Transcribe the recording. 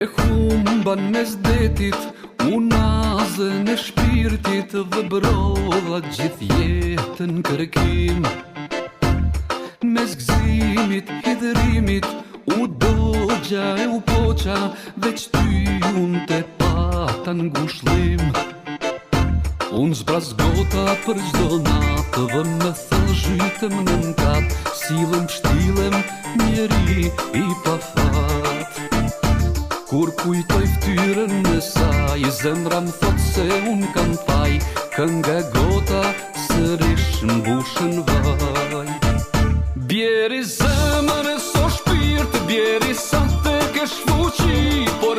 E humban mes detit, unazën e shpirtit dhe brodha gjithë jetën kërkim. Mes gzimit, hidrimit, u dogja e u poqa, veç ty unë te pata ngushëllim. Unë zbrazgota për gjdo natë dhe me thellë zhytëm në nkat, silëm shtilem njeri i pafat. Kur kujtoj ftyrën në saj, zemra më thot se unë kam faj, kënga gota sërish mbushën vaj. Bjeri zemër e so shpirt, bjeri sa te kesh fuqi, po